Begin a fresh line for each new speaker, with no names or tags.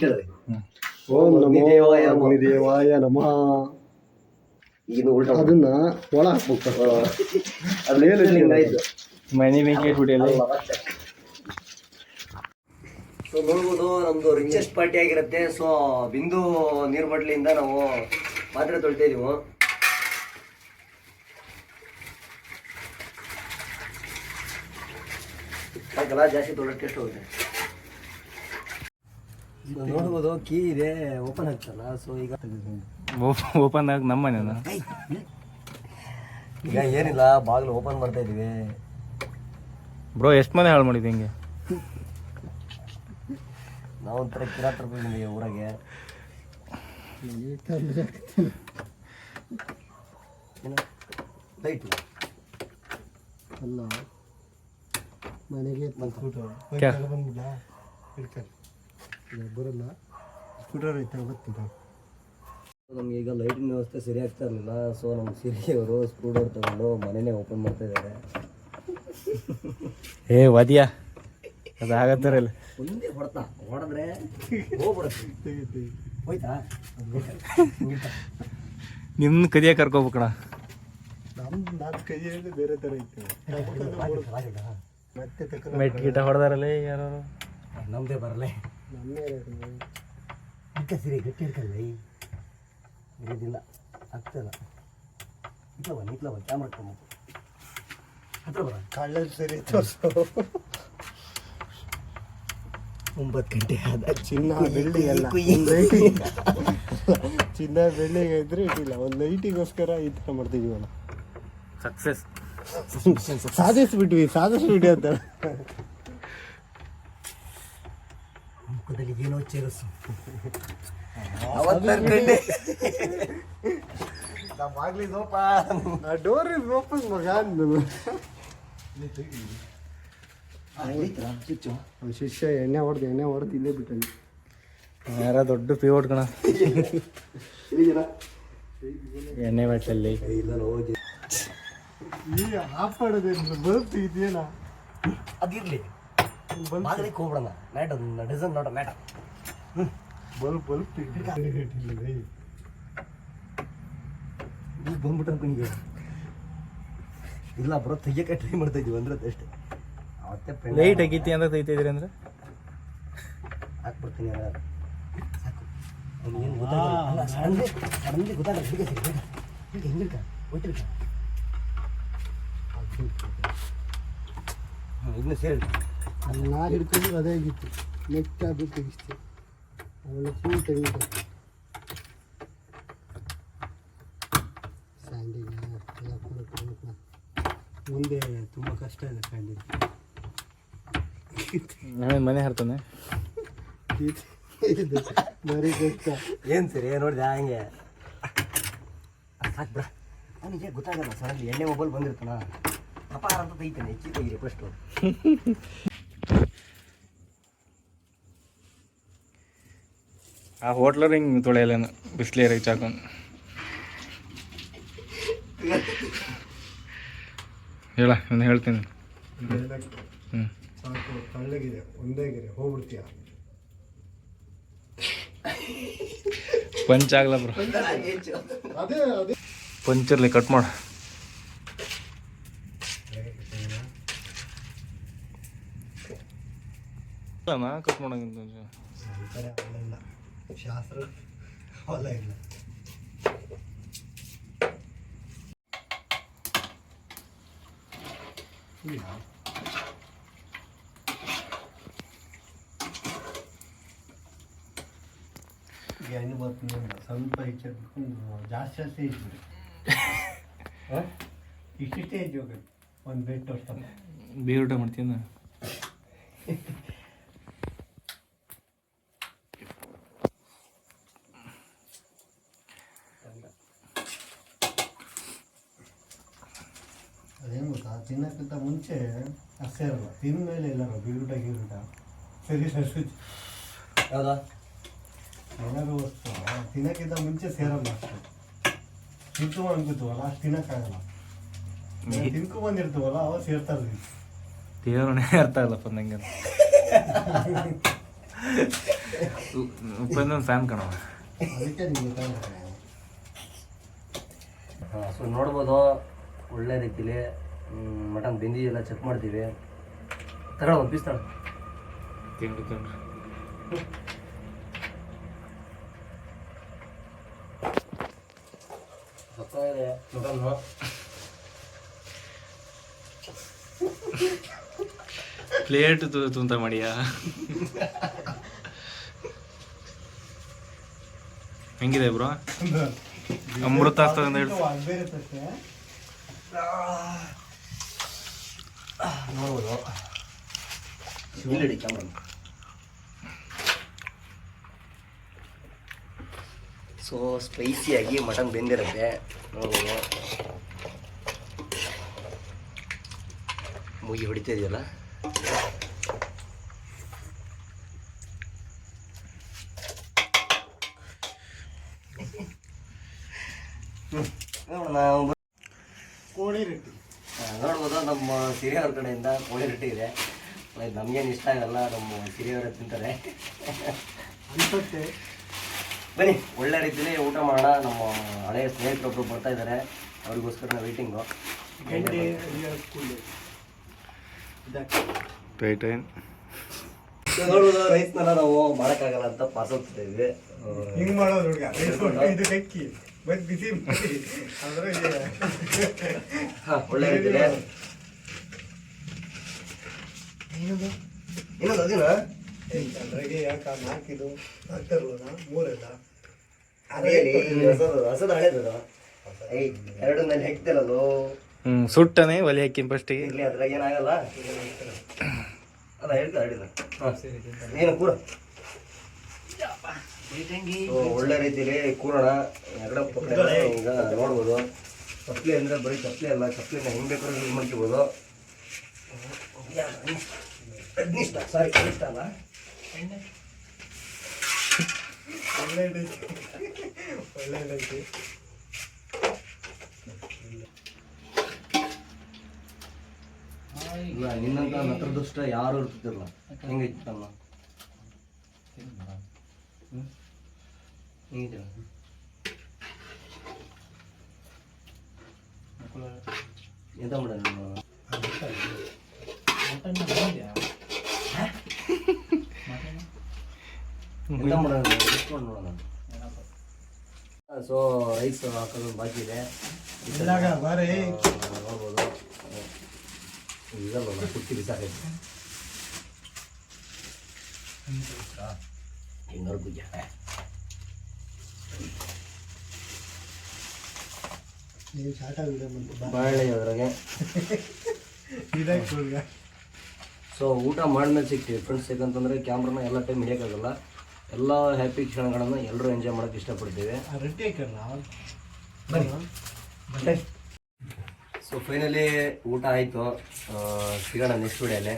ಓಂ ನಮೋ ಅಗ್ನಿದೇವಾಯ ನಮಃ. ಅದನ್ನ ಒಳ ಹಾಕ್ಬೇಕು.
ಮನೆ ಬೆಂಕಿ ಇಟ್ಬಿಟ್ಟಿಲ್ಲ.
ಸೊ ನೋಡ್ಬೋದು ನಮ್ದು ರಿಚೆಸ್ಟ್ ಪಾರ್ಟಿ ಆಗಿರುತ್ತೆ. ಸೊ ಬಿಂದು ನೀರು ಬಾಟ್ಲಿಯಿಂದ ನಾವು ಪಾತ್ರೆ ತೊಳ್ತಾ ಇದೀವಿ. ಸಾಕಲ್ಲ, ಜಾಸ್ತಿ ತೊಳಕ್ಕೆ ಎಷ್ಟು ಹೋಗುತ್ತೆ ನೋಡ್ಬೋದು. ಕೀ ಇದೆ, ಓಪನ್ ಆಗ್ತಲ್ಲ. ಸೊ ಈಗ
ಓಪನ್ ಆಗಿ ನಮ್ಮ ಮನೇನ
ಈಗ ಏನಿಲ್ಲ, ಬಾಗಿಲು ಓಪನ್ ಮಾಡ್ತಾ ಇದೀವಿ.
ಬ್ರೋ ಎಷ್ಟು ಮನೆ ಹಾಳು ಮಾಡಿದ್ವಿ ಹಿಂಗೆ?
ನಾವು ಒಂಥರ ಕಿರಾತರ ಬಂದಿದ್ದೀವಿ ಊರಾಗೆ. ಲೈಟ್
ಅಲ್ಲ ಮನೆಗೆ ಬರಲ್ಲ. ಸ್ಕೂಟರ್ ಐತೆ ಗೊತ್ತಿಲ್ಲ.
ನಮ್ಗೆ ಈಗ ಲೈಟಿನ ವ್ಯವಸ್ಥೆ ಸರಿ ಆಗ್ತಾ ಇರಲಿಲ್ಲ. ಸೊ ನಮ್ಮ ಸಿರಿಯವರು ಸ್ಕ್ರೂ ಡೋರ್ ತಗೊಂಡು ಮನೆಯೇ ಓಪನ್ ಮಾಡ್ತಾ ಇದ್ದಾರೆ.
ಏ ವದಿಯಾ ಅದು ಆಗತ್ತಾರಲ್ಲ,
ಒಂದೇ ಹೊಡ್ತಾ ಹೊಡೆದ್ರೆ ಹೋಗ್ಬಿಡುತ್ತೆ. ಹೋಯ್ತಾ
ನಿನ್ನ ಕದಿಯ ಕರ್ಕೋಬೇಕಣ.
ನಾನು ಕೈ ಹೇಳಿದ್ರೆ ಬೇರೆ ಥರ ಐತೆ. ಮತ್ತೆ
ಮೆಟ್ ಗಿಟ ಹೊಡೆದಾರಲ್ಲ ಯಾರು?
ನಮ್ಮದೇ ಬರಲೇ,
ನಮ್ಮೇ
ಇಟ್ಟ ಸಿರಿ ಗಟ್ಟಿ ಇರ್ಕಲ್ಲ. ಇರೋದಿಲ್ಲ, ಆಗ್ತದ. ಇಟ್ಲ ಬನ್ನಿ ಕ್ಯಾಮ್ರಾ ಇಟ್ಕೊಂಬ ಹತ್ರ ಬರ.
ಕಳ್ಳ ಸರಿ ತೋರಿಸು.
9 ಗಂಟೆ ಆದ.
ಚಿನ್ನ ಬೆಳ್ಳಿ ಅಲ್ಲ, ಚಿನ್ನ ಬೆಳ್ಳಿಗೆ ಇದ್ರೆ ಇಟ್ಟಿಲ್ಲ. ಒಂದು ಲೈಟಿಗೋಸ್ಕರ ಈ ಥರ ಮಾಡ್ತಿದ್ದೀವಲ್ಲ.
ಸಕ್ಸಸ್
ಸಾಧಿಸ್ಬಿಟ್ವಿ ಅಂತ.
ಮುಖದಲ್ಲಿ ಏನೋ ಚೇರಸು.
ಡೋರ್ ಇಸ್ ಓಪನ್ ಮಗ. ಶಿಷ್ಯ ಎಣ್ಣೆ ಹೊಡೆದು ಇಲ್ಲೇ ಬಿಟ್ಟಲ್ಲಿ.
ಯಾರ ದೊಡ್ಡ ಪಿ ಹೊಡ್ಕಣ ಎಣ್ಣೆ ಬಾಟ್ಲಲ್ಲಿ.
ಈಗ ಆಫ್ ಮಾಡೋದೇನು ಬಲ್ಪ್ ಇದೆಯಲ್ಲ,
ಅದಿರ್ಲಿ. ಬಾಗಿಲಿಗೆ ಹೋಗ್ಬಿಡೋಣ. ಮ್ಯಾಟ್ ಡಿಸೈನ್ ನೋಡ ಮ್ಯಾಟ.
ಬಲ್ಪ್
ಈಗ ಬಂದ್ಬಿಟ್ಟ ಅನ್ಕೊಂಡಿದ್ದೀವಿ. ಇಲ್ಲ ಬರೋ ತೆಗಿಯಕ್ಕೆ ಟ್ರೈ ಮಾಡ್ತಾ ಇದೀವಿ ಅಂದ್ರೆ ಅಷ್ಟೇ. ಅವತ್ತೇ
ಲೈಟ್ ಆಗಿತ್ತಿ ಅಂತ ತೆಗಿತಿದ್ರಿ ಅಂದ್ರೆ
ಹಾಕ್ಬಿಡ್ತೀನಿ. ಸಾಕು. ಅವ್ನಿಗೇನು ಗೊತ್ತಾಗಲ್ಲ. ಸಡನ್ಲಿ ಗೊತ್ತಾಗಲ್ಲ. ಹಿಂಗಿರ್ಕ ಹೋಯ್ತಿರ್ಕ. ಇದನ್ನ ಸೇರಿ
ನಾ ಹಿಡ್ಕೊಂಡು ಅದೇ ಆಗಿತ್ತು. ನೆಟ್ ಅದು ತೆಗಿಸ್ತೆ. ಅವಳು ಫುಲ್ ತೆಗಿತು. ಸ್ಯಾಂಡಿಂಗ್ ಮುಂದೆ ತುಂಬ ಕಷ್ಟ ಇದೆ ಸ್ಯಾಂಡಿಂಗ್.
ನಾವೇನು ಮನೆ ಹಾರ್ತಾನೆ
ಬರೀ ಕಷ್ಟ.
ಏನು ಸರಿ ನೋಡಿದೆ ಹಂಗೆ ಸಾಕು ಬಿಡ. ಅವನಿಗೆ ಗೊತ್ತಾಗಲ್ಲ. ಸಡನ್ಲಿ ಎಣ್ಣೆ ಮೊಬೈಲ್ ಬಂದಿರ್ತಾನ. ಅಪಾರ ಅಂತ ತೆಗಿತಾನೆ. ಹೆಚ್ಚಿ ತೆಗೀರಿ ಫಸ್ಟು.
ಆ ಹೋಟ್ಲರ್ ಹಿಂಗೆ ತೊಳೆಯಲ್ಲೇನು ಬಿಸಿಲೀರು ರೀಚ್ ಹಾಕೊಂಡು ಹೇಳ ನಾನು ಹೇಳ್ತೀನಿ.
ಸಾಕು, ತಳ್ಳಗಿದೆ, ಒಂದೇ ಗೆರೆ ಹೋಗ್ಬಿಡ್ತೀಯ.
ಪಂಚ್ ಆಗಲ್ಲ ಬ್ರೋ.
ಅದೇ
ಪಂಚರ್ಲಿ ಕಟ್ ಮಾಡ. ಕಟ್ ಮಾಡೋಂಗಿಂತ
ಇಲ್ಲ, ಶಾಸ್ತ್ರ ಹೊಲ ಇಲ್ಲ. ಎಣ್ಣೆ ಬರ್ತೀನಿ ಸ್ವಲ್ಪ ಹೆಚ್ಚಿಟ್ಕೊಂಡು ಜಾಸ್ತಿ ಇಟ್ಬಿಡಿ. ಇಷ್ಟಿಷ್ಟೇ ಹೆಚ್ಚು ಹೋಗಿ ಒಂದು ಬೆಟ್ಟು ಅಷ್ಟ.
ಬೇರೆ ಊಟ ಮಾಡ್ತೀನಿ.
ಅದೇನು ಗೊತ್ತಾ, ತಿನ್ನೋಕ್ಕಿಂತ ಮುಂಚೆ ಅಷ್ಟೇ ಇರಲ್ಲ, ತಿಂದ ಮೇಲೆ ಎಲ್ಲರೂ ಬೀರುಟ ಸರಿ ಸರಿ
ಹೌದಾ?
ಏನಾದ್ರು ವಸ್ತು ತಿನ್ನೋಕ್ಕಿಂತ ಮುಂಚೆ ಸೇರಲ್ಲ. ಅಷ್ಟು ತಿನ್ಕೊಂಡ್ ಅನ್ಕೋತೀವಲ್ಲ, ಅಷ್ಟು ತಿನ್ನೋಕ್ಕಾಗಲ್ಲ. ತಿನ್ಕೊ ಬಂದಿರ್ತೀವಲ್ಲ ಅವಾಗ ಸೇರ್ತಾ ಇರ್ತೀವಿ.
ದೇವರೇ ಅರ್ಥ ಆಗಲ್ಲಪ್ಪ ನಂಗೆ. ಉಪೇಂದ್ರ ಫ್ಯಾನ್ ಕಣವ.
ಅದಕ್ಕೆ ನಿಮ್ಗೆ ಗೊತ್ತಾಗುತ್ತೆ.
ಹಾಂ, ಸೊ ನೋಡ್ಬೋದು ಒಳ್ಳೆ ರೀತಿಲಿ ಮಟನ್ ಬೆಂದಿದೆಲ್ಲ ಚೆಕ್ ಮಾಡ್ತೀವಿ. ತಗೊಳ ಒಂದು ಪೀಸ್ ತಗೊಳ.
ತಿಂದು
ಸತ್ತಾಗಿದೆ ಮಟನ್ನು.
ಪ್ಲೇಟ್ ತುಂತ ಮಾಡಿಯಾ? ಹೆಂಗಿದೆ ಬ್ರೋ? ಅಮೃತ ಆಗ್ತದೆ ಅಂತ ಹೇಳಿ
ಅದು ಬೇರೆ ತಟ್ಟೆ.
ನೋಡ್ಬೋದು ಇಲ್ಲಿ ಕ್ಯಾಮ್ರಾ. ಸೊ ಸ್ಪೈಸಿಯಾಗಿ ಮಟನ್ ಬೆಂದಿರುತ್ತೆ ನೋಡ್ಬೋದು. ಮುಗಿ ಹೊಡಿತಾ ಇದೆಯಲ್ಲ.
ಕೋಳಿ ರೊಟ್ಟಿ
ನೋಡ್ಬೋದು ನಮ್ಮ ಸಿರಿಯವ್ರ ಕಡೆಯಿಂದ ಕೋಳಿ ರೊಟ್ಟಿ ಇದೆ. ನಮ್ಗೇನು ಇಷ್ಟ ಆಗಲ್ಲ, ನಮ್ಮ ಸಿರಿಯವರು ತಿಂತಾರೆ.
ಅನ್ಸುತ್ತೆ.
ಬನ್ನಿ ಒಳ್ಳೆ ರೀತಿಲಿ ಊಟ ಮಾಡೋಣ. ನಮ್ಮ ಹಳೆಯ ಸ್ನೇಹಿತರೊಬ್ಬರು ಬರ್ತಾ ಇದ್ದಾರೆ, ಅವ್ರಿಗೋಸ್ಕರ ನಾವು ವೇಟಿಂಗು.
ಗಂಟೆ ನೋಡ್ಬೋದು
ರೈಸ್ನೆಲ್ಲ ನಾವು ಮಾಡೋಕ್ಕಾಗಲ್ಲ ಅಂತ ಪಾರ್ಸಲ್ ಇದ್ವಿ.
ಹಿಂಗ್ ಮಾಡೋದು ಹುಡುಗ. ಇದು ಬೆಕ್ಕಿ ಮತ್ತೆ ಬಿಸಿ ಮಾಡಿ ಅಂದ್ರೆ
ಒಳ್ಳೆ ರೀತಿಲಿ ಇನ್ನೊಂದು ಅದೇನ
ಅದ್ರಾಗೆ ಯಾಕೆ 4 ಇದು 4 ತರುವನ 3 ಎಲ್ಲ
ಹಸದ ಹಳೇದದ ಎರಡು ನಾನು ಹೆಕ್ತಿರಲ್ಲೋ.
ಸುಟ್ಟನೆ ಒಲೆ ಹಾಕಿ ಫಸ್ಟಿಗೆ.
ಇರ್ಲಿ, ಅದ್ರಾಗ ಏನಾಗಲ್ಲ. ಅಲ್ಲ ಹೇಳ್ತಾ ಹೇಳಿದ ಏನು ಕೂರ. ಒಳ್ಳೆ ರೀತಿಲಿ ಕೂರೋಣ. ಎರಡು ಪಕ್ಕ ಈಗ ನೋಡ್ಬೋದು. ಚಪ್ಪಲಿ ಅಂದರೆ ಬರೀ ಚಪ್ಪಲಿ ಅಲ್ಲ, ಚಪ್ಪಲಿನ ಹೆಂಗೆ ಬೇಕಾದ್ರೂ ಯೂಸ್ ಮಾಡ್ಕೋಬೋದು. ಅಗ್ನಿಷ್ಟ ಸಾರಿ ಅಗ್ನಿಷ್ಟ ಅಲ್ಲ,
ಒಳ್ಳೆದೈತಿ.
ಇಲ್ಲ ನಿನ್ನಂತ ನತ್ರದೃಷ್ಟ ಯಾರು ಇರ್ತಿದ್ದಿರಲ್ಲ. ಹೆಂಗೈತಿ ತಮ್ಮ ಹೆಂಗಿದ್ದೀರ? ಎಂತ ಮಾಡ ನೋಡೋಣ. ಸೊ ರೈಸ್ ಹಾಕೋದು ಬಾಕಿ ಇದೆ. ನೋಡ್ಬೋದು ಇದಲ್ಲ ಕುಟ್ಟಿ ಬಿಸಾಕೈತಿ. ಇನ್ನೂರು ಪೂಜೆ
ನೀವು ಚಾಟ
ಬಾಳೆ ಅದ್ರಾಗೆ. ಸೊ ಊಟ ಮಾಡಿದ್ಮೇಲೆ ಸಿಗ್ತೀವಿ ಫ್ರೆಂಡ್ಸ್. ಯಾಕಂತಂದರೆ ಕ್ಯಾಮ್ರಾನ ಎಲ್ಲ ಟೈಮ್ ಹಿಡಿಯೋಕ್ಕಾಗಲ್ಲ. ಎಲ್ಲ ಹ್ಯಾಪಿ ಕ್ಷಣಗಳನ್ನು ಎಲ್ಲರೂ ಎಂಜಾಯ್ ಮಾಡೋಕ್ಕೆ ಇಷ್ಟಪಡ್ತೀವಿ. ಸೊ ಫೈನಲಿ ಊಟ ಆಯಿತು. ಸಿಗೋಣ ನೆಕ್ಸ್ಟ್ ವಿಡಿಯೋಲಿ.